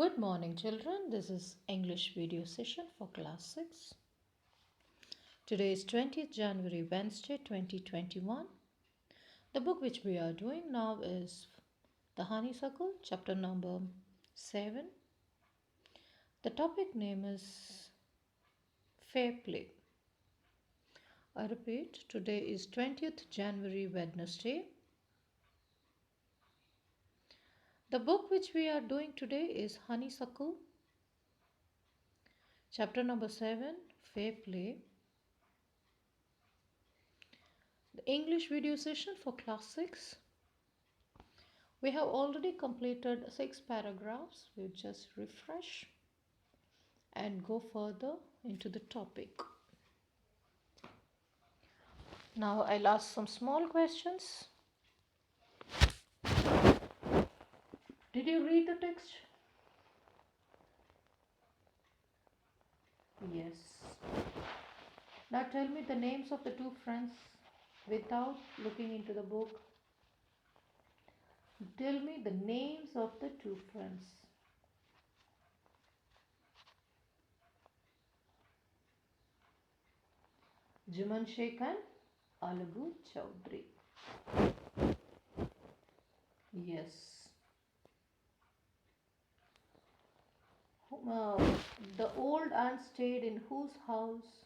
Good morning, children. This is English video session for class 6. Today is 20th January, Wednesday 2021. The book which we are doing now is The Honeysuckle, chapter number 7. The topic name is Fair Play. I repeat, today is 20th January, Wednesday. The book which we are doing today is Honeysuckle, chapter number 7, Fair Play. The English video session for class 6. We have already completed 6 paragraphs. We'll just refresh and go further into the topic. Now I'll ask some small questions. Did you read the text? Yes. Now tell me the names of the two friends without looking into the book. Tell me the names of the two friends. Juman Sheikh and Alagu Chowdhury. Yes. The old aunt stayed in whose house?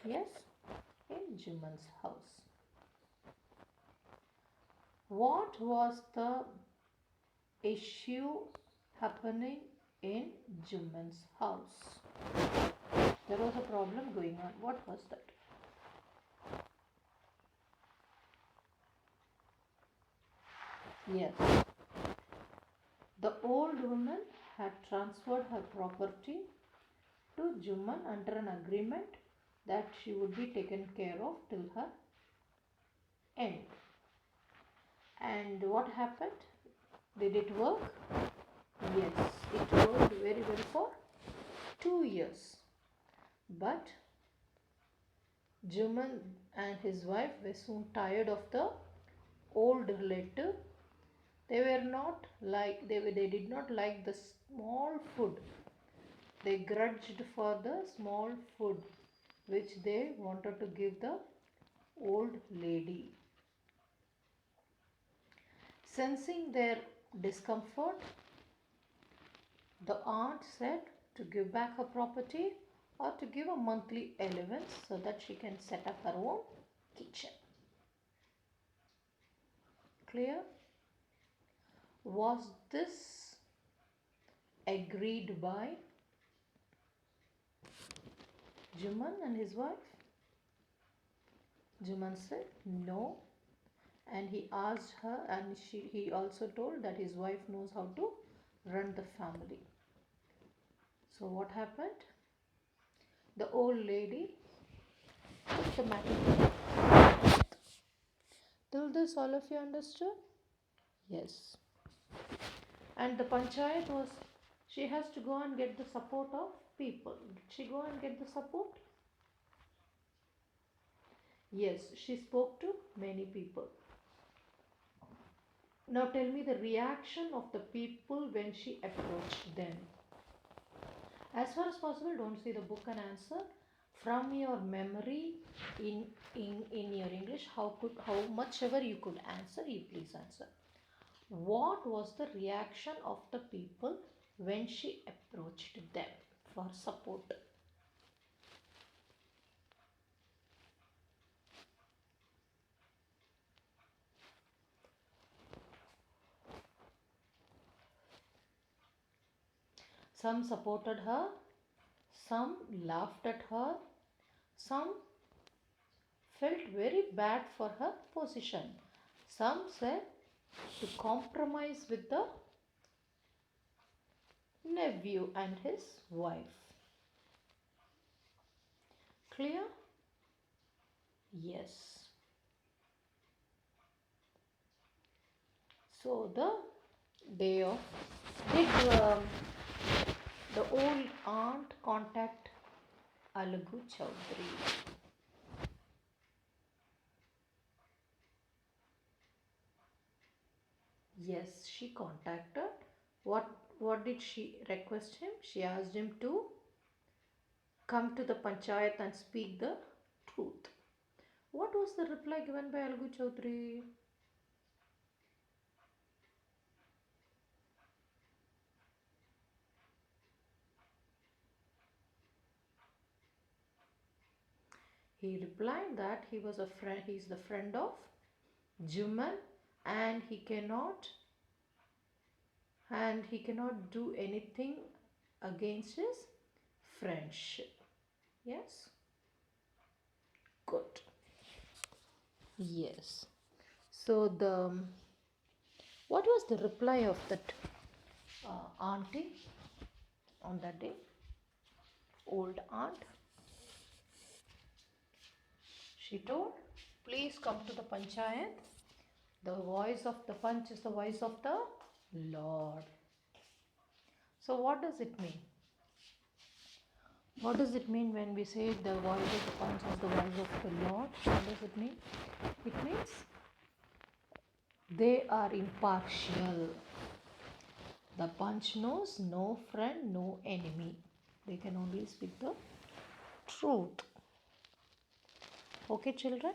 Yes, in Juman's house. What was the issue happening in Juman's house? There was a problem going on. What was that? Yes. The old woman had transferred her property to Juman under an agreement that she would be taken care of till her end. And what happened? Did it work? Yes, it worked very well for 2 years. But Juman and his wife were soon tired of the old relative. They did not like the small food. They grudged for the small food which they wanted to give the old lady. Sensing their discomfort, the aunt said to give back her property or to give a monthly allowance so that she can set up her own kitchen. Clear? Was this agreed by Juman and his wife? Juman said no, and he asked her, and he also told that his wife knows how to run the family. So what happened? The old lady took the matter. Till this all of you understood? Yes. And the panchayat was, she has to go and get the support of people. Did she go and get the support? Yes, she spoke to many people. Now tell me the reaction of the people when she approached them. As far as possible, don't see the book and answer. From your memory in your English, how much ever you could answer, you please answer. What was the reaction of the people when she approached them for support? Some supported her, some laughed at her, some felt very bad for her position. Some said to compromise with the nephew and his wife. Clear? Yes. So the day of, did the old aunt contact Alagu Chowdhury? Yes, she contacted. What what did she request him? She asked him to come to the panchayat and speak the truth. What was the reply given by Algu Chaudhary? He replied that he was a friend. He is the friend of Juman, and he cannot do anything against his friendship. Yes, good. Yes. So the what was the reply of that auntie on that day? Old aunt. She told, "Please come to the panchayat. The voice of the panch is the voice of the Lord." So what does it mean? What does it mean when we say the voice of the punch is the voice of the Lord? What does it mean? It means they are impartial. The punch knows no friend, no enemy. They can only speak the truth. Okay, children?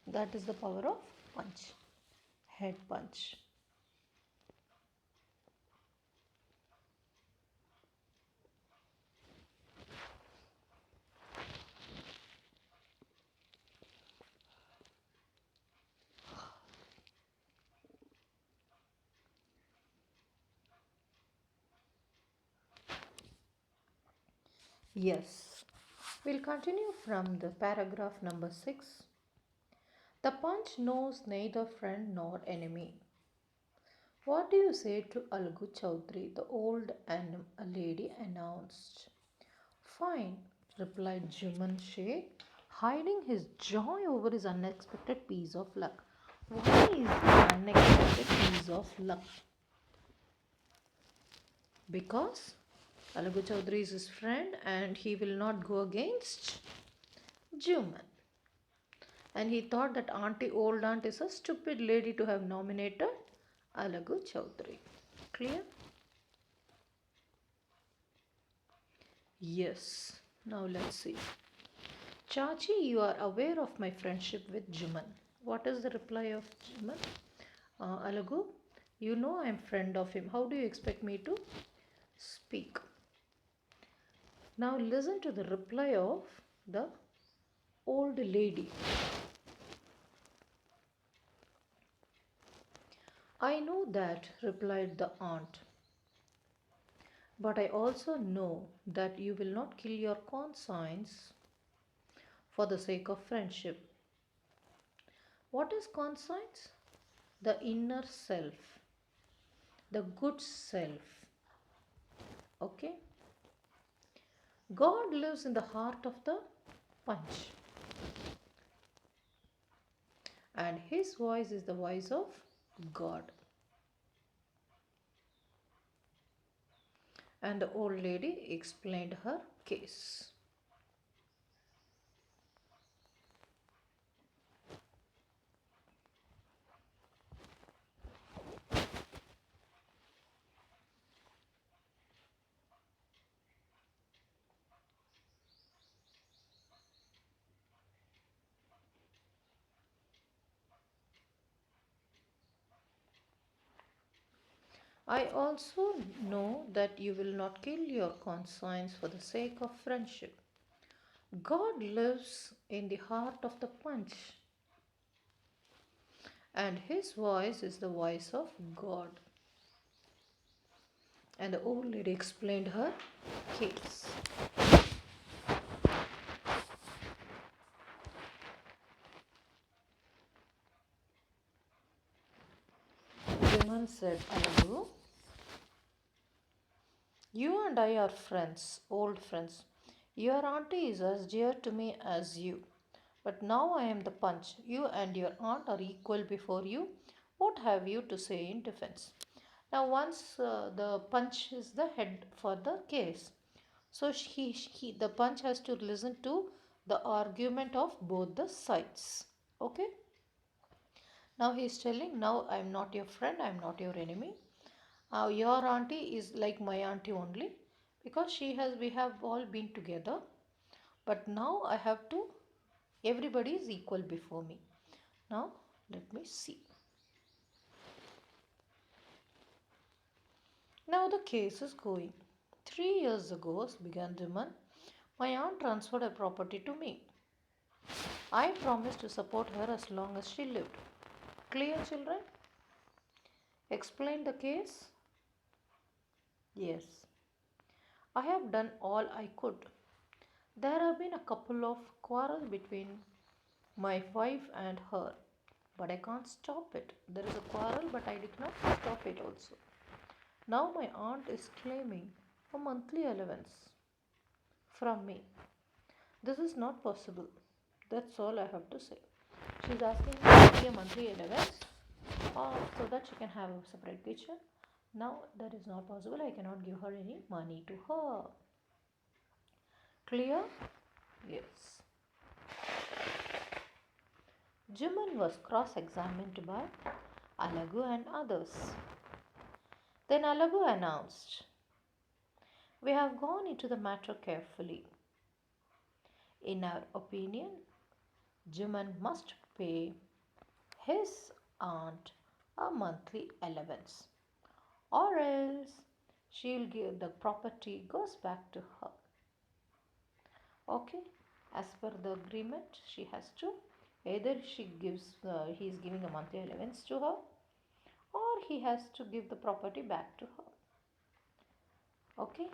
That is the power of punch. Head punch. Yes. We'll continue from the paragraph number 6. The punch knows neither friend nor enemy. What do you say to Algu Chaudhary? The old lady announced. Fine, replied Juman Sheikh, hiding his joy over his unexpected piece of luck. Why is it unexpected piece of luck? Because Algu Chaudhary is his friend and he will not go against Juman. And he thought that old aunt is a stupid lady to have nominated Algu Chaudhary. Clear? Yes. Now let's see. Chachi, you are aware of my friendship with Juman. What is the reply of Juman? Alagu, you know I am friend of him. How do you expect me to speak? Now listen to the reply of the old lady. I know that, replied the aunt. But I also know that you will not kill your conscience for the sake of friendship. What is conscience? The inner self, the good self. Okay? God lives in the heart of the punch, and his voice is the voice of God. And the old lady explained her case. I also know that you will not kill your conscience for the sake of friendship. God lives in the heart of the punch, and his voice is the voice of God. And the old lady explained her case. Vimal said, Alagu, you and I are friends, old friends. Your auntie is as dear to me as you. But now I am the punch. You and your aunt are equal before you. What have you to say in defense? Now, once the punch is the head for the case, so the punch has to listen to the argument of both the sides. Okay. Now he is telling, now I am not your friend, I am not your enemy. Your auntie is like my auntie only, because we have all been together, but now I have to, everybody is equal before me. Now let me see. Now the case is going. 3 years ago, began Diman, my aunt transferred her property to me. I promised to support her as long as she lived. Clear, children? Explain the case? Yes. I have done all I could. There have been a couple of quarrels between my wife and her, but I can't stop it. There is a quarrel, but I did not stop it also. Now my aunt is claiming a monthly allowance from me. This is not possible. That's all I have to say. She is asking me to pay a monthly allowance so that she can have a separate kitchen. Now that is not possible. I cannot give her any money to her. Clear? Yes. Jiman was cross-examined by Alagu and others. Then Alagu announced, we have gone into the matter carefully. In our opinion, Jiman must pay his aunt a monthly allowance, or else she'll give the property goes back to her. Okay, as per the agreement, she has to either he is giving a monthly allowance to her, or he has to give the property back to her. Okay,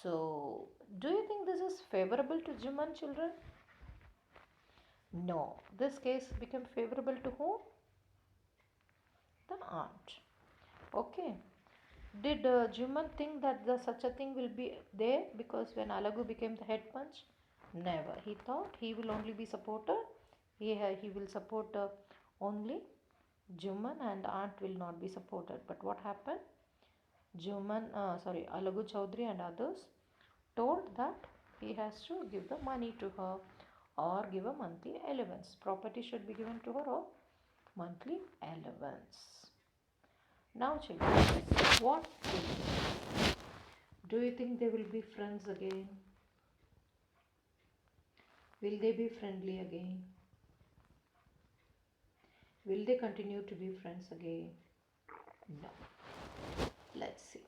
so do you think this is favorable to Jiman, children? No, this case became favorable to whom? The aunt. Okay, did Jiman think that such a thing will be there because when Alagu became the head punch? Never. He thought he will only be supported. He will support only Juman, and aunt will not be supported. But what happened? Alagu Chaudhary and others told that he has to give the money to her or give a monthly allowance. Property should be given to her or monthly allowance. Now children, what do you think they will be friends again? Will they be friendly again? Will they continue to be friends again? No. Let's see.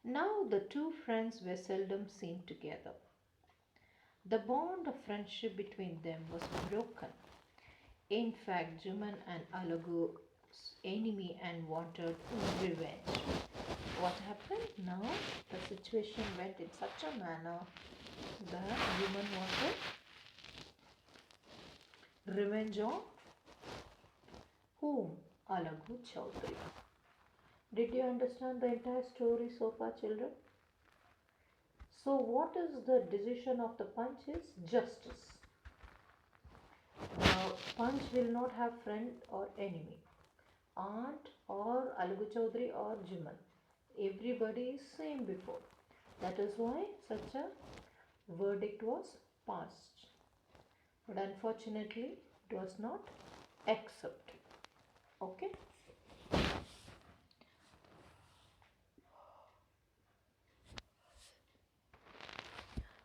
Now the two friends were seldom seen together. The bond of friendship between them was broken. In fact, Juman and Alagu's enemy and wanted revenge. What happened? Now the situation went in such a manner that Juman wanted revenge on whom? Alagu Chaudhary. Did you understand the entire story so far, children? So what is the decision of the punch is justice. Now punch will not have friend or enemy, aunt or Alagu Chaudhary or Jiman. Everybody is same before. That is why such a verdict was passed. But unfortunately it was not accepted. Okay.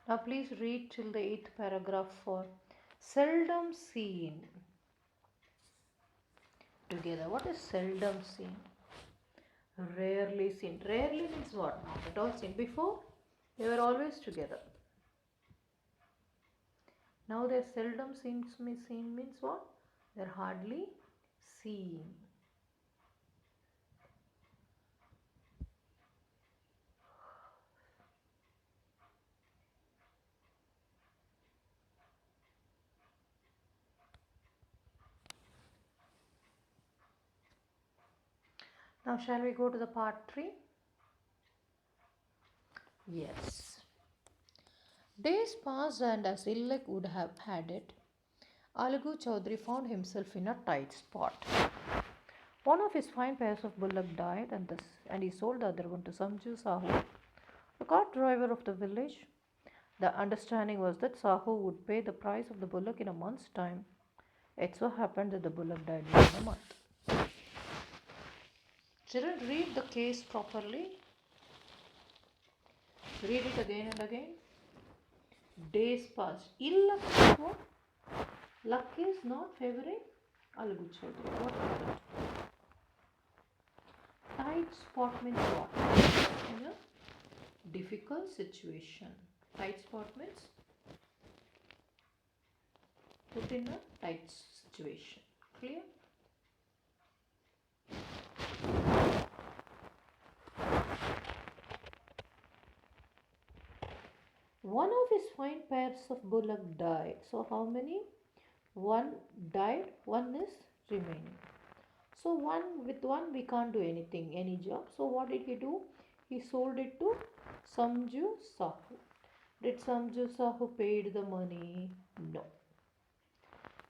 Now please read till the 8th paragraph for seldom seen. Together. What is seldom seen? Rarely seen. Rarely means what? Not at all seen. Before they were always together. Now they are seldom seen means what? They are hardly seen. Now shall we go to the part 3? Yes. Days passed, and as ill luck would have had it, Alagu Chaudhary found himself in a tight spot. One of his fine pairs of bullock died, and he sold the other one to Samju Sahu, the cart driver of the village. The understanding was that Sahu would pay the price of the bullock in a month's time. It so happened that the bullock died within a month. Children, read the case properly. Read it again and again. Days passed. Ill luck is what? Luck is not favoring Alagu Chaudhary. What happened? Tight spot means what? In a difficult situation. Tight spot means put in a tight situation. Clear? One of his fine pairs of bullock died. So how many? One died, one is remaining. So with one we can't do anything, any job. So what did he do? He sold it to Samju Sahu. Did Samju Sahu paid the money? No.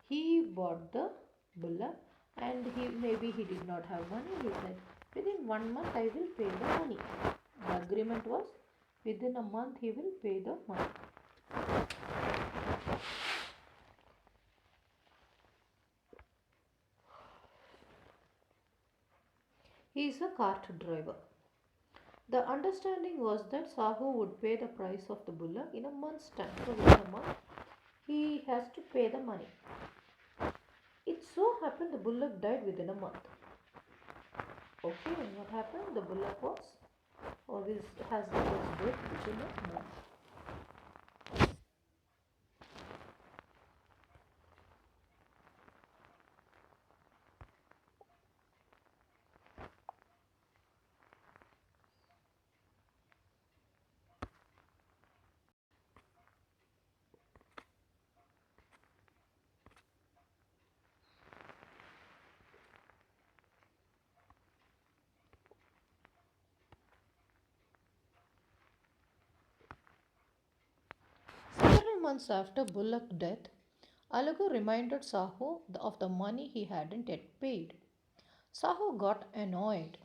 He bought the bullock and he did not have money. He said, within 1 month I will pay the money. The agreement was within a month he will pay the money. He is a cart driver. The understanding was that Sahu would pay the price of the bullock in a month's time. So within a month he has to pay the money. It so happened the bullock died within a month. Okay, and what happened? The bullock was has death within a month. Several months after Bullock's death, Alagu reminded Sahu of the money he hadn't yet paid. Sahu got annoyed.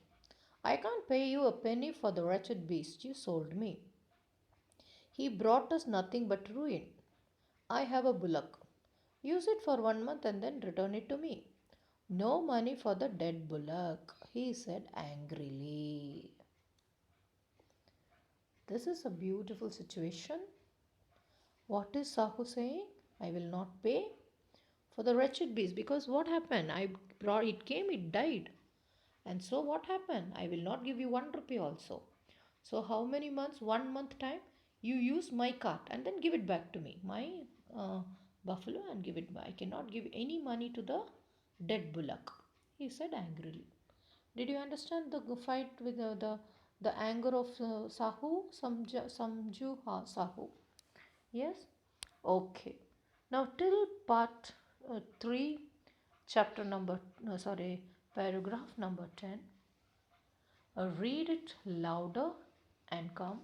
I can't pay you a penny for the wretched beast you sold me. He brought us nothing but ruin. I have a bullock. Use it for 1 month and then return it to me. No money for the dead bullock, he said angrily. This is a beautiful situation. What is Sahu saying? I will not pay for the wretched beast because what happened? It came, it died. And so what happened? I will not give you 1 rupee also. So how many months? 1 month time. You use my cart and then give it back to me, my buffalo, and give it back. I cannot give any money to the dead bullock, he said angrily. Did you understand the fight with the anger of Samju Sahu? Yes? Okay. Now till part 3, chapter number, paragraph number 10. Read it louder and come.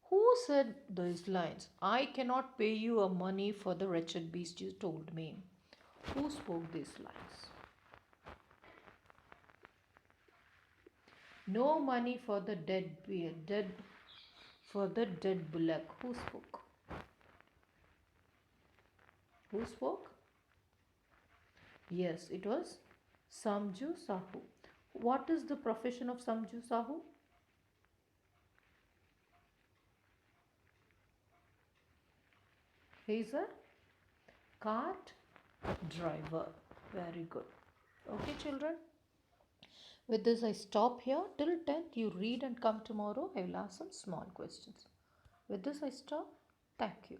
Who said these lines? I cannot pay you a money for the wretched beast you told me. Who spoke these lines? No money for the dead bullock. Who spoke? Who spoke? Yes, it was Samju Sahu. What is the profession of Samju Sahu? He is a cart driver. Very good. Okay, children. With this, I stop here. Till 10th, you read and come tomorrow. I will ask some small questions. With this, I stop. Thank you.